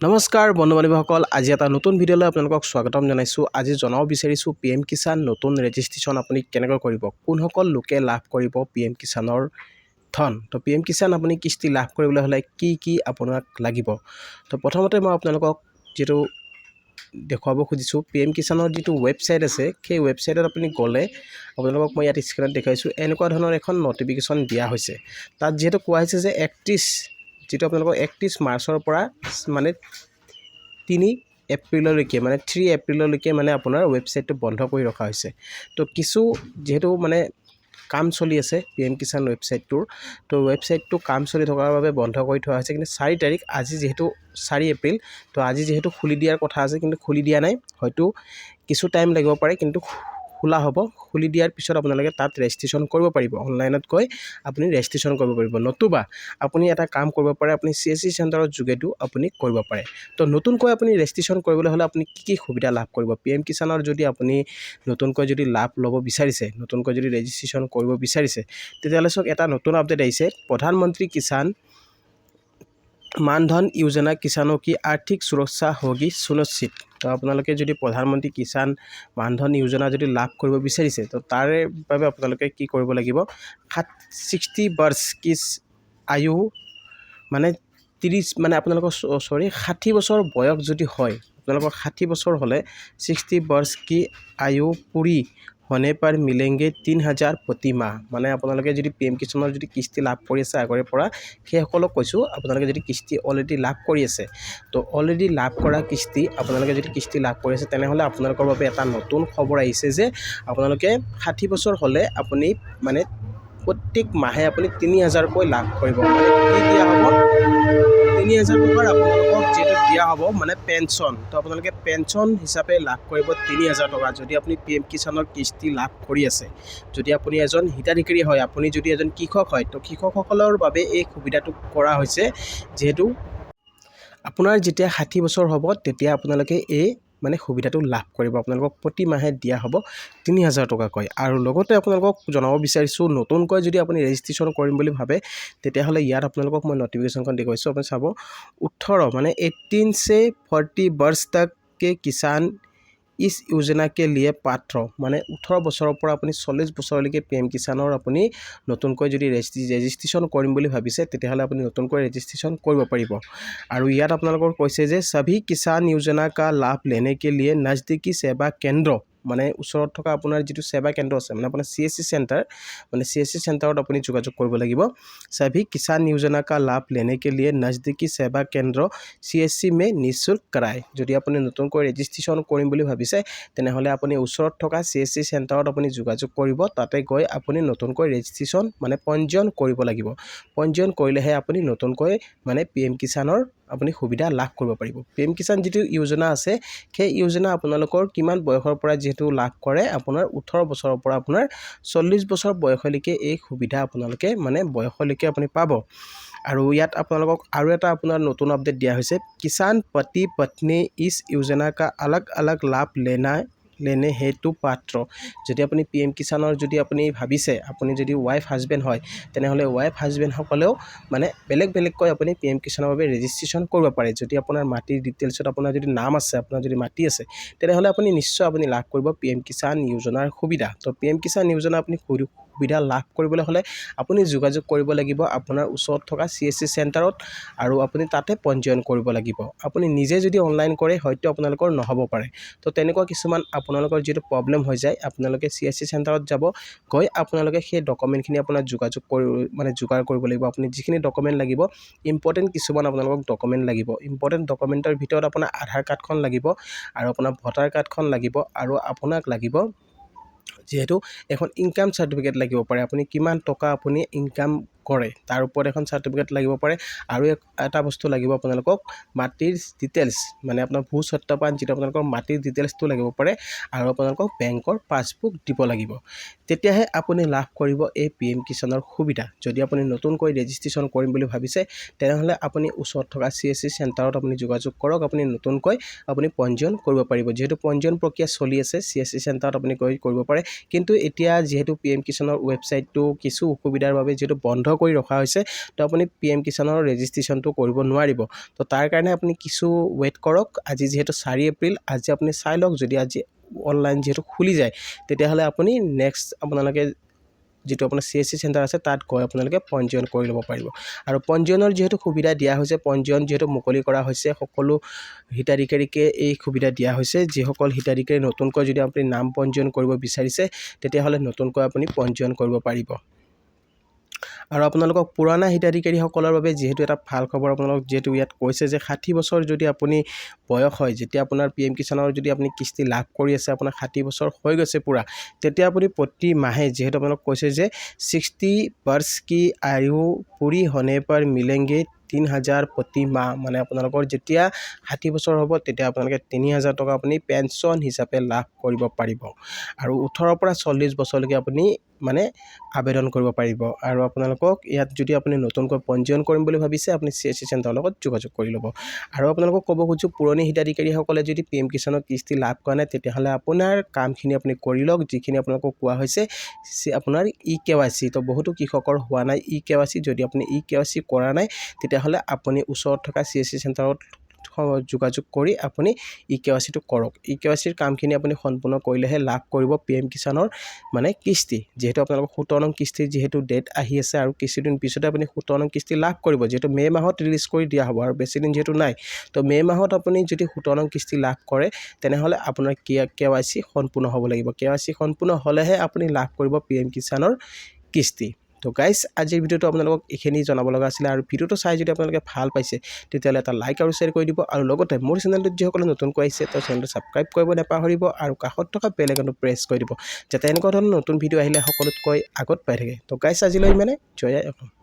নমস্কাৰ বন্ধু বান্ধৱীসকল, আজি এটা নতুন ভিডিঅ'লৈ আপোনালোকক স্বাগতম জনাইছোঁ। আজি জনাব বিচাৰিছোঁ PM কিষাণ নতুন ৰেজিষ্ট্ৰেশ্যন আপুনি কেনেকৈ কৰিব, কোনসকল লোকে লাভ কৰিব PM কিষাণৰ ধন। তো PM কিষাণ আপুনি কিস্তি লাভ কৰিবলৈ হ'লে কি আপোনাক লাগিব। তো প্ৰথমতে মই আপোনালোকক যিটো দেখুৱাব খুজিছোঁ, PM কিষাণৰ যিটো ৱেবছাইট আছে, সেই ৱেবছাইটত আপুনি গ'লে আপোনালোকক মই ইয়াত স্ক্ৰীনত দেখুৱাইছোঁ, এনেকুৱা ধৰণৰ এখন নটিফিকেশ্যন দিয়া হৈছে। তাত যিহেতু কোৱা হৈছে যে 31 মাৰ্চৰ পৰা মানে 3 এপ্ৰিললৈকে মানে 3 এপ্ৰিললৈকে মানে আপোনাৰ ৱেবছাইটটো বন্ধ কৰি ৰখা হৈছে। তো কিছু যিহেতু মানে কাম চলি আছে PM কিষাণ ৱেবছাইটটোৰ, তো ৱেবছাইটটো কাম চলি থকাৰ বাবে বন্ধ কৰি থোৱা হৈছে। কিন্তু 4 তাৰিখ, আজি যিহেতু 4 এপ্ৰিল, তো আজি যিহেতু খুলি দিয়াৰ কথা আছে, কিন্তু খুলি দিয়া নাই। হয়তো কিছু টাইম লাগিব পাৰে, কিন্তু খোলা হ'ব। খুলি দিয়াৰ পিছত আপোনালোকে তাত ৰেজিষ্ট্ৰেশ্যন কৰিব পাৰিব। অনলাইনত গৈ আপুনি ৰেজিষ্ট্ৰেশ্যন কৰিব পাৰিব, নতুবা আপুনি এটা কাম কৰিব পাৰে, আপুনি CSC চেণ্টাৰৰ যোগেদিও আপুনি কৰিব পাৰে। তো নতুনকৈ আপুনি ৰেজিষ্ট্ৰেশ্যন কৰিবলৈ হ'লে আপুনি কি সুবিধা লাভ কৰিব, PM কিষাণৰ যদি আপুনি নতুনকৈ যদি লাভ ল'ব বিচাৰিছে, নতুনকৈ যদি ৰেজিষ্ট্ৰেশ্যন কৰিব বিচাৰিছে, তেতিয়াহ'লে চাওক, এটা নতুন আপডেট আহিছে। প্ৰধানমন্ত্ৰী কিষাণ মানধন যোজনা কিষাণোं की आर्थिक सुरक्षा होगी सुनिश्चित। তো আপোনালোকে যদি প্ৰধানমন্ত্ৰী কিষাণ মানধন যোজনা যদি লাভ কৰিব বিচাৰিছে, তো তাৰে বাবে আপোনালোকে কি কৰিব লাগিব, 60 বৰ্ষ কি আয়ু মানে 60 বছৰ বয়স যদি হয়, আপোনালোকৰ 60 বছৰ হ'লে 60 বৰ্ষ কি আয়ু পুৰি होने पर मिलेंगे 3000 प्रति माह। মানে আপোনালোকে যদি PM কিষাণৰ যদি কিস্তি লাভ কৰি আছে আগৰে পৰা, সেইসকলক কৈছোঁ, আপোনালোকে যদি কিস্তি অলৰেডি লাভ কৰি আছে, তো অলৰেডি লাভ কৰা কিস্তি আপোনালোকে যদি কিস্তি লাভ কৰি আছে, তেনেহ'লে আপোনালোকৰ বাবে এটা নতুন খবৰ আহিছে যে আপোনালোকে 60 বছৰ হ'লে আপুনি মানে প্ৰত্যেক মাহে আপুনি 3000কৈ লাভ কৰিব। মানে কি দিয়া হ'ব, 3000 টকাৰ আপোনালোকক যিহেতু দিয়া হ'ব মানে পেঞ্চন। তো আপোনালোকে পেঞ্চন হিচাপে লাভ কৰিব 3000 টকা, যদি আপুনি PM কিষাণৰ কিস্তি লাভ কৰি আছে। যদি আপুনি এজন হিতাধিকাৰী হয়, আপুনি যদি এজন কৃষক হয়, তো কৃষকসকলৰ বাবে এই সুবিধাটো কৰা হৈছে। যিহেতু আপোনাৰ যেতিয়া 60 বছৰ হ'ব, তেতিয়া আপোনালোকে এই মানে সুবিধাটো লাভ কৰিব। আপোনালোকক প্ৰতি মাহে দিয়া হ'ব 3000 টকাকৈ। আৰু লগতে আপোনালোকক জনাব বিচাৰিছোঁ, নতুনকৈ যদি আপুনি ৰেজিষ্ট্ৰেশ্যন কৰিম বুলি ভাবে, তেতিয়াহ'লে ইয়াত আপোনালোকক মই নটিফিকেশ্যনখন দেখুৱাইছোঁ। আপুনি চাব, 18 से 40 वर्ष तक के किसान इस योजना के लिए पात्र। মানে 18 বছৰৰ পৰা আপুনি 40 বছৰলৈকে PM কিষাণৰ আপুনি নতুনকৈ যদি ৰেজিষ্ট্ৰেশ্যন কৰিম বুলি ভাবিছে, তেতিয়াহ'লে আপুনি নতুনকৈ ৰেজিষ্ট্ৰেশ্যন কৰিব পাৰিব। আৰু ইয়াত আপোনালোকৰ কৈছে যে सभी किसान योजना का लाभ लेने के लिए नज़दीकी सेवा केंद्र, মানে ওচৰত থকা আপোনাৰ যিটো সেৱা কেন্দ্ৰ আছে, মানে আপোনাৰ CSC চেণ্টাৰ, মানে CSC চেণ্টাৰত আপুনি যোগাযোগ কৰিব লাগিব। सभी किसान योजना का लाभ लेने के लिए नज़दीकी सेवा केंद्र CSC में निःशुल्क कराয়। যদি আপুনি নতুনকৈ ৰেজিষ্ট্ৰেশ্যন কৰিম বুলি ভাবিছে, তেনেহ'লে আপুনি ওচৰত থকা CSC চেণ্টাৰত আপুনি যোগাযোগ কৰিব। তাতে গৈ আপুনি নতুনকৈ ৰেজিষ্ট্ৰেশ্যন মানে পঞ্জীয়ন কৰিব লাগিব। পঞ্জীয়ন কৰিলেহে আপুনি নতুনকৈ মানে PM কিষাণৰ আপুনি সুবিধা লাভ কৰিব পাৰিব। PM কিষাণ যিটো যোজনা আছে, সেই যোজনা আপোনালোকৰ কিমান বয়সৰ পৰা যিহেতু লাভ কৰে, আপোনাৰ 18 বছৰৰ পৰা আপোনাৰ 40 বছৰ বয়সলৈকে এই সুবিধা আপোনালোকে মানে বয়সলৈকে আপুনি পাব। আৰু ইয়াত আপোনালোকক আৰু এটা আপোনাৰ নতুন আপডেট দিয়া হৈছে, কিষাণ পতি পত্নী ইস যোজনা কা अलग अलग लाभ लेने हेतु पात्र। যদি আপুনি PM কিষাণৰ যদি আপুনি ভাবিছে, আপুনি যদি ৱাইফ হাজবেণ্ড হয়, তেনেহ'লে ৱাইফ হাজবেণ্ডসকলেও মানে বেলেগকৈ আপুনি PM কিষাণৰ বাবে ৰেজিষ্ট্ৰেশ্যন কৰিব পাৰে। যদি আপোনাৰ মাটিৰ ডিটেইলছত আপোনাৰ যদি নাম আছে, আপোনাৰ যদি মাটি আছে, তেনেহ'লে আপুনি নিশ্চয় আপুনি লাভ কৰিব PM কিষাণ যোজনাৰ সুবিধা। তো PM কিষাণ যোজনা আপুনি সুবিধা লাভ কৰিবলৈ হ'লে আপুনি যোগাযোগ কৰিব লাগিব আপোনাৰ ওচৰত থকা CSC চেণ্টাৰত, আৰু আপুনি তাতে পঞ্জীয়ন কৰিব লাগিব। আপুনি নিজে যদি অনলাইন কৰে, হয়তো আপোনালোকৰ নহ'ব পাৰে। তো তেনেকুৱা কিছুমান আপোনালোকৰ যিটো প্ৰব্লেম হৈ যায়, আপোনালোকে CSC চেণ্টাৰত যাব, গৈ আপোনালোকে সেই ডকুমেণ্টখিনি আপোনাৰ যোগাৰ কৰিব লাগিব। আপুনি যিখিনি ডকুমেণ্ট লাগিব, ইম্পৰ্টেণ্ট কিছুমান আপোনালোকক ডকুমেণ্ট লাগিব। ইম্পৰ্টেণ্ট ডকুমেণ্টৰ ভিতৰত আপোনাৰ আধাৰ কাৰ্ডখন লাগিব, আৰু আপোনাৰ ভোটাৰ কাৰ্ডখন লাগিব, আৰু আপোনাক লাগিব যিহেতু এখন ইনকাম চাৰ্টিফিকেট লাগিব পাৰে, আপুনি কিমান টকা আপুনি ইনকাম কৰে তাৰ ওপৰত এখন চাৰ্টিফিকেট লাগিব পাৰে। আৰু এটা বস্তু লাগিব আপোনালোকক, মাটিৰ ডিটেইলছ, মানে আপোনাৰ ভূ সত্যাপন, যিটো আপোনালোকৰ মাটিৰ ডিটেইলছটো লাগিব পাৰে, আৰু আপোনালোকক বেংকৰ পাছবুক দিব লাগিব। তেতিয়াহে আপুনি লাভ কৰিব এই PM কিষাণৰ সুবিধা। যদি আপুনি নতুনকৈ ৰেজিষ্ট্ৰেশ্যন কৰিম বুলি ভাবিছে, তেনেহ'লে আপুনি ওচৰত থকা CSC চেণ্টাৰত আপুনি যোগাযোগ কৰক, আপুনি নতুনকৈ আপুনি পঞ্জীয়ন কৰিব পাৰিব। যিহেতু পঞ্জীয়ন প্ৰক্ৰিয়া চলি আছে, CSC চেণ্টাৰত আপুনি গৈ কৰিব পাৰে। কিন্তু এতিয়া যিহেতু PM কিষাণৰ ৱেবছাইটটো কিছু অসুবিধাৰ বাবে যিহেতু বন্ধ কৰি ৰখা হৈছে তো আপুনি PM কিষাণৰ ৰেজিষ্ট্ৰেশ্যনটো কৰিব নোৱাৰিব তো তাৰ কাৰণে আপুনি কিছু ৱেইট কৰক আজি যিহেতু 4 এপ্ৰিল আজি আপুনি চাই লওক যদি আজি অনলাইন যেহেতু খুলি যায় তেতিয়াহ'লে আপুনি নেক্সট আপোনালোকে যেটো আপোনাৰ CSC চেণ্টাৰ আছে তাত গৈ আপোনালোকে পঞ্জীয়ন কৰি ল'ব পাৰিব আৰু পঞ্জীয়নৰ যেহেতু সুবিধা দিয়া হৈছে পঞ্জীয়ন যেহেতু মুকলি কৰা হৈছে সকলো হিতাধিকাৰীকে এই সুবিধা দিয়া হৈছে যিসকল হিতাধিকাৰী নতুনকৈ যদি আপুনি নাম পঞ্জীয়ন কৰিব বিচাৰিছে তেতিয়াহ'লে নতুনকৈ আপুনি পঞ্জীয়ন কৰিব পাৰিব আৰু আপোনালোকক পুৰাণা হিতাধিকাৰীসকলৰ বাবে যেহেতু এটা ভাল খবৰ আপোনালোক যেহেতু ইয়াত কৈছে যে 60 বছৰ যদি আপুনি বয়স হয় যেতিয়া আপোনাৰ PM কিষাণৰ যদি আপুনি কিস্তি লাভ কৰি আছে আপোনাৰ 60 বছৰ হৈ গৈছে পুৰা তেতিয়া আপুনি প্ৰতি মাহে যেহেতু আপোনালোক কৈছে যে 60 वर्ष की आयु पूरी होने पर मिलेंगे 3000 प्रति माह মানে আপোনালোকৰ যেতিয়া 60 বছৰ হ'ব তেতিয়া আপোনালোকে 3000 টকা আপুনি পেনশন হিচাপে লাভ কৰিব পাৰিব আৰু 18 পৰা 40 বছৰলৈকে আপুনি মানে আবেদন কৰিব পাৰিব আৰু আপোনালোকক ইয়াত যদি আপুনি নতুনকৈ পঞ্জীয়ন কৰিম বুলি ভাবিছে আপুনি CSC চেণ্টাৰৰ লগত যোগাযোগ কৰি ল'ব আৰু আপোনালোকক ক'ব খুজো পুৰণি হিতাধিকাৰীসকলে যদি PM কিষাণৰ কিস্তি লাভ কৰা নাই তেতিয়াহ'লে আপোনাৰ কামখিনি আপুনি কৰি লওক যিখিনি আপোনালোকক কোৱা হৈছে আপোনাৰ EKYC তো বহুতো কৃষকৰ হোৱা নাই EKYC যদি আপুনি EKYC কৰা নাই তেতিয়াহ'লে আপুনি ওচৰত থকা CSC চেণ্টাৰত যোগাযোগ কৰি আপুনি EKYCটো কৰক EKYCৰ কামখিনি আপুনি সম্পূৰ্ণ কৰিলেহে লাভ কৰিব PM কিষাণৰ মানে কিস্তি যেহেতু আপোনালোকক 17 নং কিস্তি যেহেতু ডেট আহি আছে আৰু কিছুদিন পিছতে আপুনি 17 নং কিস্তি লাভ কৰিব যেহেতু মে মাহত ৰিলিজ কৰি দিয়া হ'ব আৰু বেছি দিন যেহেতু নাই তো মে মাহত আপুনি যদি 17 নং কিস্তি লাভ কৰে তেনেহ'লে আপোনাৰ KYC সম্পূৰ্ণ হ'ব লাগিব KYC সম্পূৰ্ণ হ'লেহে আপুনি লাভ কৰিব PM কিষাণৰ কিস্তি তো গাইস আজিৰ ভিডিওটো আপোনালোকক এখিনি জনাব লগা আছিল আৰু ভিডিওটো চাই যদি আপোনালোকে ভাল পাইছে তেতিয়াহ'লে এটা লাইক আৰু শ্বেয়াৰ কৰি দিব আৰু লগতে মোৰ চেনেলটোত যিসকলে নতুনকৈ আহিছে তো চেনেলটো সাবস্ক্ৰাইব কৰিব নাপাহৰিব আৰু কাষত থকা বেল আইকনটো প্ৰেছ কৰি দিব যাতে এনেকুৱা ধৰণৰ নতুন ভিডিও আহিলে সকলোতকৈ আগত পাই থাকে তো গাইস আজিলৈ মানে জয় অসম